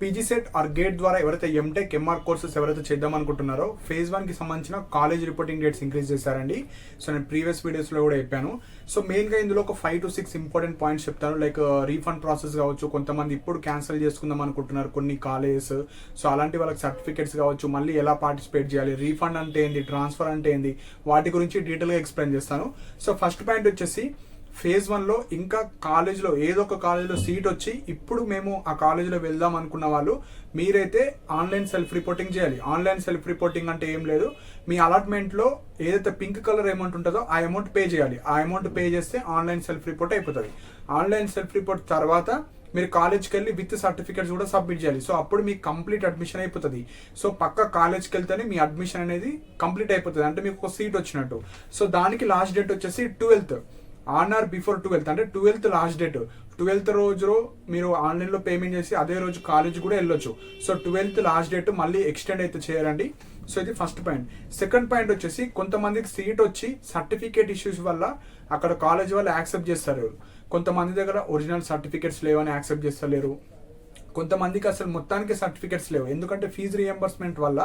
PG set or gate ద్వారా ఎవరైతే MTech MR courses ఎవరైతే చేద్దాం అనుకుంటున్నారో ఫేజ్ 1 కి సంబంధించిన కాలేజ్ రిపోర్టింగ్ డేట్స్ ఇంక్రీజ్ చేశారండి. సో నేను ప్రీవియస్ వీడియోస్లో కూడా చెప్పాను. సో మెయిన్గా ఇందులో ఒక 5 to 6 ఇంపార్టెంట్ పాయింట్స్ చెప్తాను. లైక్ రీఫండ్ ప్రాసెస్ కావచ్చు, కొంతమంది ఇప్పుడు క్యాన్సిల్ చేసుకుందాం అనుకుంటున్నారు కొన్ని కాలేజెస్. సో అలాంటి వాళ్ళకి సర్టిఫికేట్స్ కావచ్చు, మళ్ళీ ఎలా పార్టిసిపేట్ చేయాలి, రీఫండ్ అంటే ఏంటి, ట్రాన్స్ఫర్ అంటే ఏంటి, వాటి గురించి డీటెయిల్గా ఎక్స్ప్లెయిన్ చేస్తాను. సో ఫస్ట్ పాయింట్ వచ్చేసి ఫేజ్ 1లో ఇంకా కాలేజ్లో ఏదో ఒక కాలేజ్లో సీట్ వచ్చి ఇప్పుడు మేము ఆ కాలేజ్లో వెళ్దాం అనుకున్న వాళ్ళు మీరైతే ఆన్లైన్ సెల్ఫ్ రిపోర్టింగ్ చేయాలి. ఆన్లైన్ సెల్ఫ్ రిపోర్టింగ్ అంటే ఏం లేదు, మీ అలాట్మెంట్లో ఏదైతే పింక్ కలర్ అమౌంట్ ఉంటుందో ఆ అమౌంట్ పే చేయాలి. ఆ అమౌంట్ పే చేస్తే ఆన్లైన్ సెల్ఫ్ రిపోర్ట్ అయిపోతుంది. ఆన్లైన్ సెల్ఫ్ రిపోర్ట్ తర్వాత మీరు కాలేజ్కి వెళ్ళి విత్ సర్టిఫికేట్స్ కూడా సబ్మిట్ చేయాలి. సో అప్పుడు మీకు కంప్లీట్ అడ్మిషన్ అయిపోతుంది. సో పక్క కాలేజ్కి వెళ్తేనే మీ అడ్మిషన్ అనేది కంప్లీట్ అయిపోతుంది, అంటే మీకు ఒక సీట్ వచ్చినట్టు. సో దానికి లాస్ట్ డేట్ వచ్చేసి 12th on are before 12th, అంటే 12th లాస్ట్ డేట్. 12th రోజు మీరు ఆన్లైన్లో పేమెంట్ చేసి అదే రోజు కాలేజ్ కూడా వెళ్ళొచ్చు. సో 12th లాస్ట్ డేట్ మళ్ళీ ఎక్స్టెండ్ అయితే చేయరండి. సో ఇది ఫస్ట్ పాయింట్. సెకండ్ పాయింట్ వచ్చేసి కొంతమందికి సీట్ వచ్చి సర్టిఫికేట్ ఇష్యూస్ వల్ల అక్కడ కాలేజ్ వాళ్ళు యాక్సెప్ట్ చేస్తారు. కొంతమంది దగ్గర ఒరిజినల్ సర్టిఫికేట్స్ లేవని యాక్సెప్ట్ చేస్తలేరు. కొంతమందికి అసలు మొత్తానికి సర్టిఫికేట్స్ లేవు, ఎందుకంటే ఫీజు రియంబర్స్మెంట్ వల్ల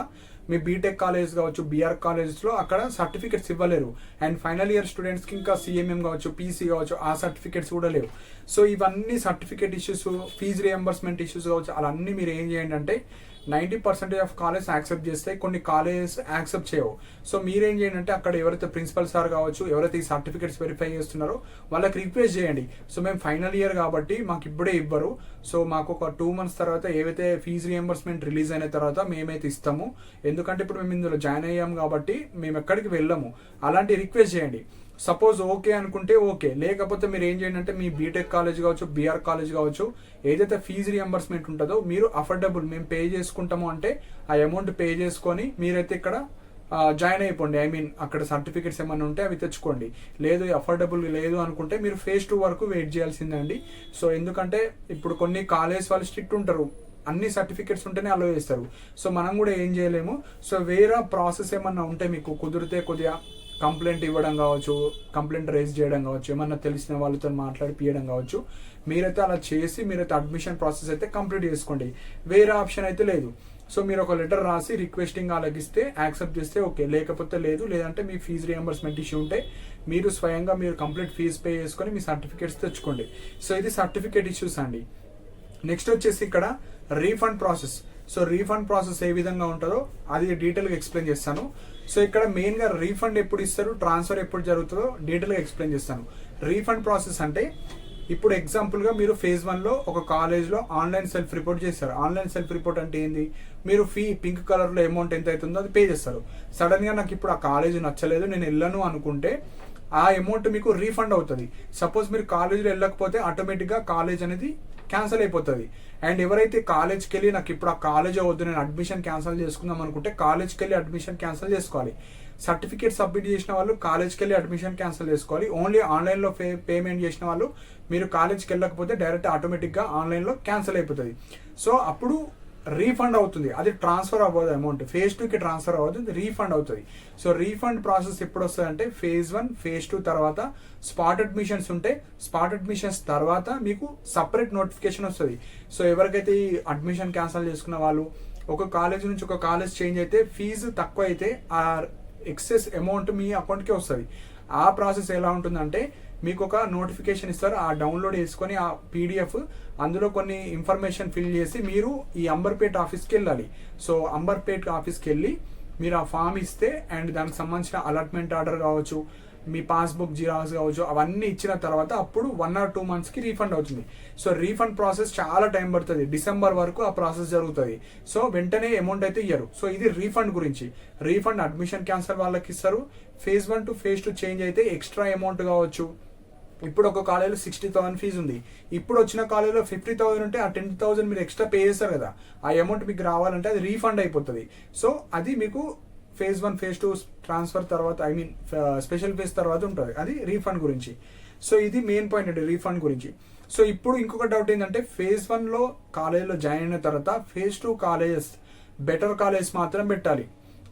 మీ బీటెక్ కాలేజ్ కావచ్చు, బీఆర్ కాలేజెస్లో అక్కడ సర్టిఫికేట్స్ ఇవ్వలేరు. అండ్ ఫైనల్ ఇయర్ స్టూడెంట్స్కి ఇంకా సిఎంఎం కావచ్చు, పీసీ కావచ్చు, ఆ సర్టిఫికేట్స్ కూడా లేవు. సో ఇవన్నీ certificate issues, fee reimbursement issues కావచ్చు, అలాన్నీ మీరు ఏం చేయండి అంటే 90% ఆఫ్ కాలేజ్ యాక్సెప్ట్ చేస్తాయి, కొన్ని కాలేజెస్ యాక్సెప్ట్ చేయవు. సో మీరేం చేయండి అంటే అక్కడ ఎవరైతే ప్రిన్సిపల్ సార్ కావచ్చు, ఎవరైతే ఈ సర్టిఫికేట్స్ వెరిఫై చేస్తున్నారో వాళ్ళకి రిక్వెస్ట్ చేయండి. సో మేము ఫైనల్ ఇయర్ కాబట్టి మాకు ఇప్పుడే ఇవ్వరు, సో మాకు ఒక 2 months తర్వాత ఏవైతే ఫీజు రియంబర్స్మెంట్ రిలీజ్ అయిన తర్వాత మేమైతే ఇస్తాము, ఎందుకంటే ఇప్పుడు మేము ఇందులో జాయిన్ అయ్యాము కాబట్టి మేము ఎక్కడికి వెళ్ళము, అలాంటి రిక్వెస్ట్ చేయండి. సపోజ్ ఓకే అనుకుంటే ఓకే, లేకపోతే మీరు ఏం చేయండి అంటే మీ బీటెక్ కాలేజ్ కావచ్చు, బీఆర్ కాలేజ్ కావచ్చు, ఏదైతే ఫీజు రియంబర్స్మెంట్ ఉంటుందో మీరు అఫోర్డబుల్ మేము పే చేసుకుంటాము అంటే ఆ అమౌంట్ పే చేసుకొని మీరైతే ఇక్కడ జాయిన్ అయిపోండి. ఐ మీన్ అక్కడ సర్టిఫికేట్స్ ఏమైనా ఉంటే అవి తెచ్చుకోండి. లేదు అఫోర్డబుల్ లేదు అనుకుంటే మీరు ఫేజ్ 2 వరకు వెయిట్ చేయాల్సిందండి. సో ఎందుకంటే ఇప్పుడు కొన్ని కాలేజ్ వాళ్ళు స్ట్రిక్ట్ ఉంటారు, అన్ని సర్టిఫికేట్స్ ఉంటేనే అలో చేస్తారు. సో మనం కూడా ఏం చేయలేము. సో వేరే ప్రాసెస్ ఏమన్నా ఉంటే మీకు కుదిరితే కొద్దిగా కంప్లైంట్ ఇవ్వడం కావచ్చు, కంప్లైంట్ రైజ్ చేయడం కావచ్చు, ఏమన్నా తెలిసిన వాళ్ళతో మాట్లాడిపియడం కావచ్చు, మీరైతే అలా చేసి మీరైతే అడ్మిషన్ ప్రాసెస్ అయితే కంప్లీట్ చేసుకోండి. వేరే ఆప్షన్ అయితే లేదు. సో మీరు ఒక లెటర్ రాసి రిక్వెస్టింగ్ అలాగిస్తే యాక్సెప్ట్ చేస్తే ఓకే, లేకపోతే లేదు. లేదంటే మీ ఫీజు రియంబర్స్మెంట్ ఇష్యూ ఉంటే మీరు స్వయంగా మీరు కంప్లీట్ ఫీజు పే చేసుకొని మీ సర్టిఫికేట్స్ తెచ్చుకోండి. సో ఇది సర్టిఫికేట్ ఇష్యూస్ అండి. నెక్స్ట్ వచ్చేసి ఇక్కడ refund process. So refund process ఏ విధంగా ఉంటుందో అది డీటెయిల్గా ఎక్స్ప్లెయిన్ చేస్తాను. సో ఇక్కడ మెయిన్గా రీఫండ్ ఎప్పుడు ఇస్తారు, ట్రాన్స్ఫర్ ఎప్పుడు జరుగుతుందో డీటెయిల్గా ఎక్స్ప్లెయిన్ చేస్తాను. రీఫండ్ ప్రాసెస్ అంటే ఇప్పుడు ఎగ్జాంపుల్గా మీరు ఫేజ్ 1లో ఒక కాలేజ్లో ఆన్లైన్ సెల్ఫ్ రిపోర్ట్ చేస్తారు. ఆన్లైన్ సెల్ఫ్ రిపోర్ట్ అంటే ఏంది, మీరు ఫీ పింక్ కలర్లో అమౌంట్ ఎంత అవుతుందో అది పే చేస్తారు. సడన్గా నాకు ఇప్పుడు ఆ కాలేజ్ నచ్చలేదు, నేను వెళ్ళను అనుకుంటే ఆ అమౌంట్ మీకు రీఫండ్ అవుతుంది. సపోజ్ మీరు కాలేజీలో వెళ్ళకపోతే ఆటోమేటిక్గా కాలేజ్ అనేది క్యాన్సిల్ అయిపోతుంది. అండ్ ఎవరైతే కాలేజ్కి వెళ్ళి నాకు ఇప్పుడు ఆ కాలేజ్ వద్దు, నేను అడ్మిషన్ క్యాన్సిల్ చేసుకుందాం అనుకుంటే కాలేజ్కి వెళ్ళి అడ్మిషన్ క్యాన్సిల్ చేసుకోవాలి. సర్టిఫికేట్ సబ్మిట్ చేసిన వాళ్ళు కాలేజ్కి వెళ్ళి అడ్మిషన్ క్యాన్సిల్ చేసుకోవాలి. ఓన్లీ ఆన్లైన్లో పేమెంట్ చేసిన వాళ్ళు మీరు కాలేజ్కి వెళ్ళకపోతే డైరెక్ట్ ఆటోమేటిక్గా ఆన్లైన్లో క్యాన్సిల్ అయిపోతుంది. సో అప్పుడు రీఫండ్ అవుతుంది, అది ట్రాన్స్ఫర్ అవ్వదు, అమౌంట్ ఫేజ్ 2కి ట్రాన్స్ఫర్ అవ్వదు, రీఫండ్ అవుతుంది. సో రీఫండ్ ప్రాసెస్ ఎప్పుడు వస్తుంది అంటే ఫేజ్ 1 ఫేజ్ 2 తర్వాత స్పాట్ అడ్మిషన్స్ ఉంటే స్పాట్ అడ్మిషన్స్ తర్వాత మీకు సపరేట్ నోటిఫికేషన్ వస్తుంది. సో ఎవరికైతే ఈ అడ్మిషన్ క్యాన్సిల్ చేసుకున్న వాళ్ళు ఒక కాలేజ్ నుంచి ఒక కాలేజ్ చేంజ్ అయితే ఫీజు తక్కువ అయితే ఆ ఎక్సెస్ అమౌంట్ మీ అకౌంట్కి వస్తుంది. ఆ ప్రాసెస్ ఎలా ఉంటుందంటే మీకు ఒక నోటిఫికేషన్ ఇస్తారు, ఆ డౌన్లోడ్ చేసుకొని ఆ పీడిఎఫ్ అందులో కొన్ని ఇన్ఫర్మేషన్ ఫిల్ చేసి మీరు ఈ అంబర్పేట్ ఆఫీస్కి వెళ్ళాలి. సో అంబర్పేట్ ఆఫీస్కి వెళ్ళి మీరు ఆ ఫామ్ ఇస్తే అండ్ దానికి సంబంధించిన అలాట్మెంట్ ఆర్డర్ కావచ్చు, మీ పాస్బుక్ జిరాక్స్ కావచ్చు, అవన్నీ ఇచ్చిన తర్వాత అప్పుడు 1 or 2 monthsకి రీఫండ్ అవుతుంది. సో రీఫండ్ ప్రాసెస్ చాలా టైం పడుతుంది, డిసెంబర్ వరకు ఆ ప్రాసెస్ జరుగుతుంది. సో వెంటనే అమౌంట్ అయితే ఇయ్యరు. సో ఇది రీఫండ్ గురించి. రీఫండ్ అడ్మిషన్ క్యాన్సల్ వాళ్ళకి ఇస్తారు. ఫేజ్ 1 to ఫేజ్ 2 చేంజ్ అయితే ఎక్స్ట్రా అమౌంట్ కావచ్చు. ఇప్పుడు ఒక కాలేజీలో 60,000 ఫీజు ఉంది, ఇప్పుడు వచ్చిన కాలేజీలో 50,000 ఉంటే ఆ 10,000 మీరు ఎక్స్ట్రా పే చేస్తారు కదా, ఆ అమౌంట్ మీకు రావాలంటే అది రీఫండ్ అయిపోతుంది. సో అది మీకు ఫేజ్ 1 ఫేజ్ 2 ట్రాన్స్ఫర్ తర్వాత ఐ మీన్ స్పెషల్ ఫేజ్ తర్వాత ఉంటుంది, అది రీఫండ్ గురించి. సో ఇది మెయిన్ పాయింట్ అండి రీఫండ్ గురించి. సో ఇప్పుడు ఇంకొక డౌట్ ఏంటంటే ఫేజ్ 1లో కాలేజీలో జాయిన్ అయిన తర్వాత ఫేజ్ 2 కాలేజెస్ బెటర్ కాలేజెస్ మాత్రం పెట్టాలి.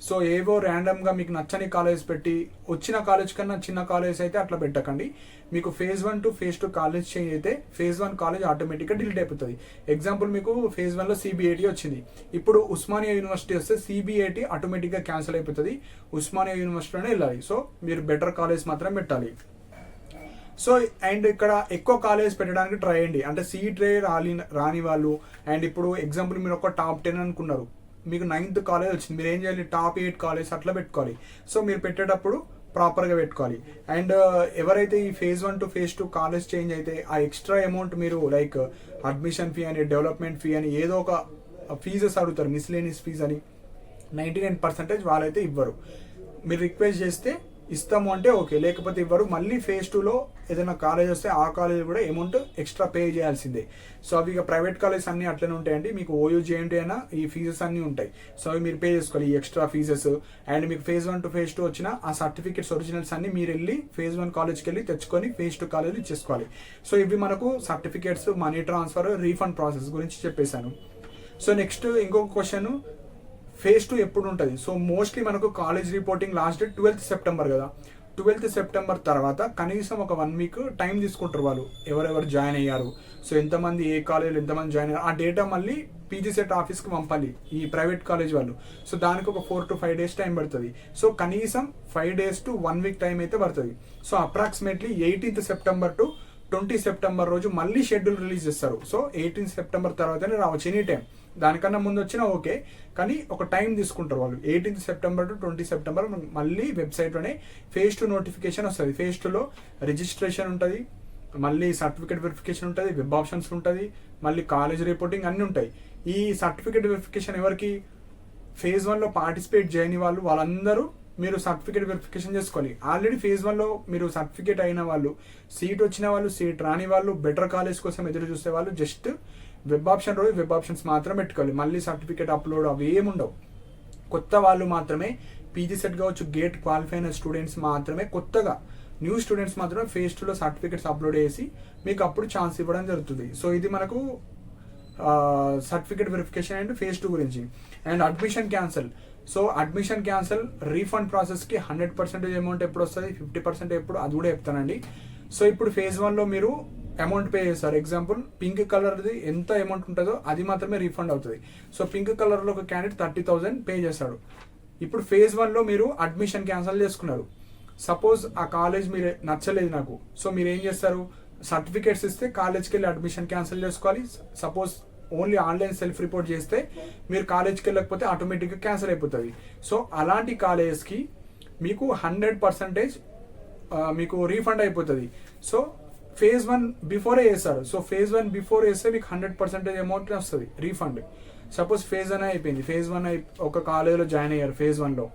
సో ఏవో ర్యాండమ్గా మీకు నచ్చని కాలేజ్ పెట్టి వచ్చిన కాలేజ్ కన్నా చిన్న కాలేజ్ అయితే అట్లా పెట్టకండి. మీకు phase 1 to phase 2 college change అయితే ఫేజ్ 1 కాలేజ్ ఆటోమేటిక్గా డిలీట్ అయిపోతుంది. ఎగ్జాంపుల్ మీకు ఫేజ్ 1లో CBAT వచ్చింది, ఇప్పుడు ఉస్మానియా యూనివర్సిటీ వస్తే CBAT ఆటోమేటిక్గా క్యాన్సిల్ అయిపోతుంది, ఉస్మానియా యూనివర్సిటీలోనే వెళ్ళాలి. సో మీరు బెటర్ కాలేజ్ మాత్రం పెట్టాలి. సో అండ్ ఇక్కడ ఎక్కువ కాలేజ్ పెట్టడానికి ట్రై చేయండి. అంటే సీట్ రాని వాళ్ళు, అండ్ ఇప్పుడు ఎగ్జాంపుల్ మీరు ఒక టాప్ 10 అనుకున్నారు, మీకు 9th కాలేజ్ వచ్చింది, మీరు ఏం చేయాలి, టాప్ 8 కాలేజ్ అట్లా పెట్టుకోవాలి. సో మీరు పెట్టేటప్పుడు ప్రాపర్గా పెట్టుకోవాలి. అండ్ ఎవరైతే ఈ phase 1 to phase 2 college change అయితే ఆ ఎక్స్ట్రా అమౌంట్ మీరు లైక్ అడ్మిషన్ ఫీ అని, డెవలప్మెంట్ ఫీ అని ఏదో ఒక ఫీజెస్ అడుగుతారు, మిస్లేనియస్ ఫీజ్ అని, 99% వాళ్ళైతే ఇవ్వరు. మీరు రిక్వెస్ట్ చేస్తే ఇస్తాము అంటే ఓకే, లేకపోతే ఇవ్వరు. మళ్ళీ ఫేజ్ 2లో ఏదైనా కాలేజ్ వస్తే ఆ కాలేజ్ కూడా అమౌంట్ ఎక్స్ట్రా పే చేయాల్సిందే. సో అవి ఇక ప్రైవేట్ కాలేజ్ అన్నీ అట్లనే ఉంటాయండి. మీకు OUJNT అయినా ఈ ఫీజెస్ అన్నీ ఉంటాయి. సో అవి మీరు పే చేసుకోవాలి, ఈ ఎక్స్ట్రా ఫీజెస్. అండ్ మీకు ఫేజ్ 1 టు ఫేజ్ 2 వచ్చిన ఆ సర్టిఫికేట్స్ ఒరిజినల్స్ అన్ని మీరు వెళ్ళి ఫేజ్ 1 కాలేజ్కి వెళ్ళి తెచ్చుకొని ఫేజ్ 2 కాలేజ్ ఇచ్చేసుకోవాలి. సో ఇవి మనకు certificates, money transfer, refund process గురించి చెప్పేశాను. సో నెక్స్ట్ ఇంకొక క్వశ్చన్, ఫేజ్ 2 ఎప్పుడు ఉంటుంది? సో మోస్ట్లీ మనకు college reporting last date 12th September కదా. 12th సెప్టెంబర్ తర్వాత కనీసం ఒక 1 వీక్ టైం తీసుకుంటారు వాళ్ళు, ఎవరెవరు జాయిన్ అయ్యారు, సో ఎంతమంది ఏ కాలేజ్ ఎంతమంది జాయిన్ అయ్యారు ఆ డేటా మళ్ళీ PGCET ఆఫీస్కి పంపాలి ఈ ప్రైవేట్ కాలేజ్ వాళ్ళు. సో దానికి ఒక 4 to 5 days టైం పడుతుంది. సో కనీసం 5 days to 1 week టైం అయితే పడుతుంది. So approximately 18th September to 20 September రోజు మళ్ళీ షెడ్యూల్ రిలీజ్ చేస్తారు. సో 18th సెప్టెంబర్ తర్వాతనే రావచ్చు ఎనీ టైం, దానికన్నా ముందు వచ్చినా ఓకే, కానీ ఒక టైం తీసుకుంటారు వాళ్ళు. 18th సెప్టెంబర్ టు 20 సెప్టెంబర్ మళ్ళీ వెబ్సైట్లోనే ఫేజ్ 2 నోటిఫికేషన్ వస్తుంది. ఫేజ్ 2లో రిజిస్ట్రేషన్ ఉంటుంది, మళ్ళీ సర్టిఫికేట్ వెరిఫికేషన్ ఉంటుంది, వెబ్ ఆప్షన్స్ ఉంటుంది, మళ్ళీ కాలేజ్ రిపోర్టింగ్ అన్నీ ఉంటాయి. ఈ సర్టిఫికేట్ వెరిఫికేషన్ ఎవరికి, ఫేజ్ 1లో పార్టిసిపేట్ చేయని వాళ్ళందరూ మీరు సర్టిఫికేట్ వెరిఫికేషన్ చేసుకోవాలి. ఆల్రెడీ ఫేజ్ 1లో మీరు సర్టిఫికేట్ అయిన వాళ్ళు, సీట్ వచ్చిన వాళ్ళు, సీట్ రాని వాళ్ళు, బెటర్ కాలేజ్ కోసం ఎదురు చూసే వాళ్ళు జస్ట్ వెబ్ ఆప్షన్ రోజు వెబ్ ఆప్షన్స్ మాత్రం పెట్టుకోవాలి. మళ్ళీ సర్టిఫికేట్ అప్లోడ్ అవి ఏముండవు. కొత్త వాళ్ళు మాత్రమే, PGCET కావచ్చు, గేట్ క్వాలిఫై అయిన స్టూడెంట్స్ మాత్రమే, కొత్తగా న్యూ స్టూడెంట్స్ మాత్రమే ఫేజ్ 2లో సర్టిఫికేట్స్ అప్లోడ్ చేసి మీకు అప్పుడు ఛాన్స్ ఇవ్వడం జరుగుతుంది. సో ఇది మనకు సర్టిఫికేట్ వెరిఫికేషన్ అండ్ ఫేజ్ 2 గురించి. And admission cancel. So admission cancel refund ప్రాసెస్కి 100% అమౌంట్ ఎప్పుడు వస్తుంది, 50% ఎప్పుడు, అది కూడా చెప్తానండి. సో ఇప్పుడు ఫేజ్ 1లో మీరు అమౌంట్ పే చేస్తారు. ఎగ్జాంపుల్ పింక్ కలర్ది ఎంత అమౌంట్ ఉంటుందో అది మాత్రమే రీఫండ్ అవుతుంది. సో పింక్ కలర్లో ఒక క్యాండిడేట్ 30,000 పే చేస్తాడు. ఇప్పుడు ఫేజ్ 1లో మీరు అడ్మిషన్ క్యాన్సల్ చేసుకున్నారు. సపోజ్ ఆ కాలేజ్ మీరు నచ్చలేదు నాకు, సో మీరు ఏం చేస్తారు, సర్టిఫికేట్స్ ఇస్తే కాలేజ్కి వెళ్ళి అడ్మిషన్ క్యాన్సిల్ చేసుకోవాలి. Suppose only online self report చేస్తే మీరు కాలేజ్కి వెళ్ళకపోతే ఆటోమేటిక్గా క్యాన్సిల్ అయిపోతుంది. సో అలాంటి కాలేజెస్కి మీకు 100% మీకు రీఫండ్ అయిపోతుంది. సో ఫేజ్ 1 బిఫోరే చేస్తారు. సో ఫేజ్ 1 బిఫోర్ వేస్తే మీకు 100% అమౌంట్ వస్తుంది రీఫండ్. సపోజ్ ఫేజ్ 1 అయిపోయింది, ఫేజ్ 1 ఒక కాలేజ్లో జాయిన్ అయ్యారు ఫేజ్ 1లో,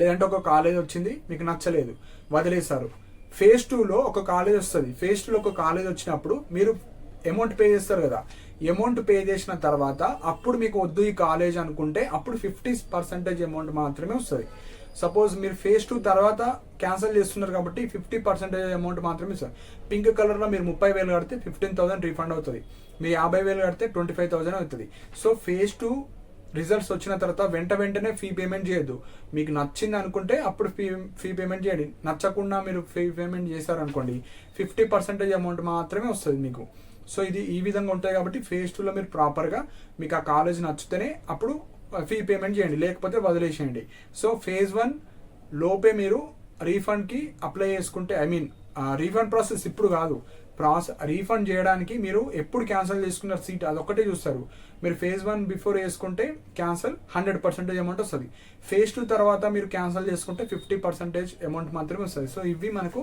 లేదంటే ఒక కాలేజ్ వచ్చింది మీకు నచ్చలేదు వదిలేశారు. ఫేజ్ 2లో ఒక కాలేజ్ వస్తుంది. ఫేజ్ 2లో ఒక కాలేజ్ వచ్చినప్పుడు మీరు అమౌంట్ పే చేస్తారు కదా, అమౌంట్ పే చేసిన తర్వాత అప్పుడు మీకు వద్దు ఈ కాలేజ్ అనుకుంటే అప్పుడు 50% అమౌంట్ మాత్రమే వస్తుంది. సపోజ్ మీరు ఫేజ్ 2 తర్వాత క్యాన్సిల్ చేస్తున్నారు కాబట్టి 50% అమౌంట్ మాత్రమే ఇస్తారు. పింక్ కలర్లో మీరు 30,000 కడితే 15,000 రీఫండ్ అవుతుంది, మీరు 50,000 కడితే 25,000 అవుతుంది. సో ఫేజ్ 2 రిజల్ట్స్ వచ్చిన తర్వాత వెంటనే ఫీ పేమెంట్ చేయొద్దు. మీకు నచ్చింది అనుకుంటే అప్పుడు ఫీ పేమెంట్ చేయండి, నచ్చకుండా మీరు ఫీ పేమెంట్ చేశారనుకోండి 50% అమౌంట్ మాత్రమే వస్తుంది మీకు. సో ఇది ఈ విధంగా ఉంటాయి కాబట్టి ఫేజ్ 2లో మీరు ప్రాపర్గా మీకు ఆ కాలేజ్ నచ్చితేనే అప్పుడు ఫీ పేమెంట్ చేయండి, లేకపోతే వదిలేసేయండి. సో ఫేజ్ 1 లోపే మీరు రీఫండ్కి అప్లై చేసుకుంటే, ఐ మీన్ రీఫండ్ ప్రాసెస్ ఇప్పుడు కాదు, రీఫండ్ చేయడానికి మీరు ఎప్పుడు క్యాన్సిల్ చేసుకున్నారు సీట్ అదొక్కటే చూస్తారు. మీరు ఫేజ్ 1 బిఫోర్ వేసుకుంటే క్యాన్సిల్ 100% అమౌంట్ వస్తుంది. ఫేజ్ 2 తర్వాత మీరు క్యాన్సిల్ చేసుకుంటే 50% అమౌంట్ మాత్రమే వస్తుంది. సో ఇవి మనకు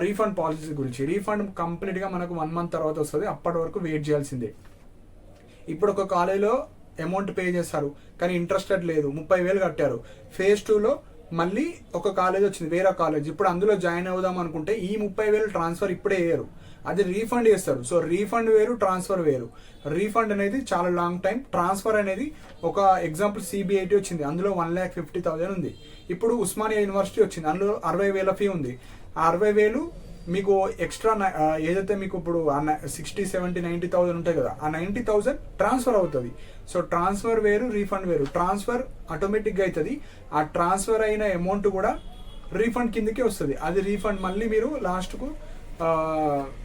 రీఫండ్ పాలసీ గురించి. రీఫండ్ కంప్లీట్గా మనకు 1 month తర్వాత వస్తుంది, అప్పటి వరకు వెయిట్ చేయాల్సిందే. ఇప్పుడు ఒక కాలేజ్లో అమౌంట్ పే చేస్తారు కానీ ఇంట్రెస్టెడ్ లేదు, 30,000 కట్టారు. ఫేజ్ 2లో మళ్ళీ ఒక కాలేజ్ వచ్చింది, వేరే కాలేజ్, ఇప్పుడు అందులో జాయిన్ అవుదాం అనుకుంటే ఈ 30,000 ట్రాన్స్ఫర్ ఇప్పుడే వేయరు, అది రీఫండ్ చేస్తారు. సో రీఫండ్ వేరు, ట్రాన్స్ఫర్ వేరు. రీఫండ్ అనేది చాలా లాంగ్ టైం, ట్రాన్స్ఫర్ అనేది ఒక ఎగ్జాంపుల్ CBAT వచ్చింది, అందులో 1,50,000 ఉంది. ఇప్పుడు ఉస్మానియా యూనివర్సిటీ వచ్చింది, అందులో 60,000 ఫీ ఉంది. ఆ 60,000 మీకు ఎక్స్ట్రా ఏదైతే మీకు ఇప్పుడు 60-70-90,000 ఉంటాయి కదా, ఆ 90,000 ట్రాన్స్ఫర్ అవుతుంది. సో ట్రాన్స్ఫర్ వేరు, రీఫండ్ వేరు. ట్రాన్స్ఫర్ ఆటోమేటిక్గా అవుతుంది. ఆ ట్రాన్స్ఫర్ అయిన అమౌంట్ కూడా రీఫండ్ కిందకే వస్తుంది. అది రీఫండ్ మళ్ళీ మీరు లాస్ట్కు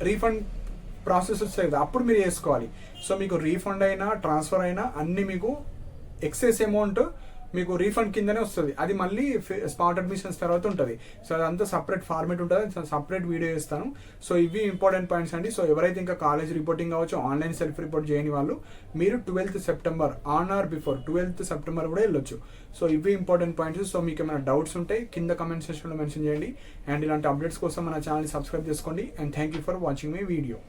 రీఫండ్ ప్రాసెస్ వస్తాయి కదా, అప్పుడు మీరు వేసుకోవాలి. సో మీకు రీఫండ్ అయినా ట్రాన్స్ఫర్ అయినా అన్ని మీకు ఎక్సెస్ అమౌంట్ మీకు రీఫండ్ కిందనే వస్తుంది. అది మళ్ళీ స్పాట్ అడ్మిషన్స్ తర్వాత ఉంటుంది. సో అదంతా సపరేట్ ఫార్మేట్ ఉంటుంది, సపరేట్ వీడియో ఇస్తాను. సో ఇవి ఇంపార్టెంట్ పాయింట్స్ అండి. సో ఎవరైతే ఇంకా కాలేజ్ రిపోర్టింగ్ కావచ్చు, ఆన్లైన్ సెల్ఫ్ రిపోర్ట్ చేయని వాళ్ళు మీరు 12th September on are before 12th September కూడా వెళ్ళొచ్చు. సో ఇవి ఇంపార్టెంట్ పాయింట్స్. సో మీకు ఏమైనా డౌట్స్ ఉంటే కింద కమెంట్ సెక్షన్లో మెన్షన్ చేయండి. అండ్ ఇలాంటి అప్డేట్స్ కోసం మన ఛానల్ని సబ్స్క్రైబ్ చేసుకోండి. And thank you for watching my video.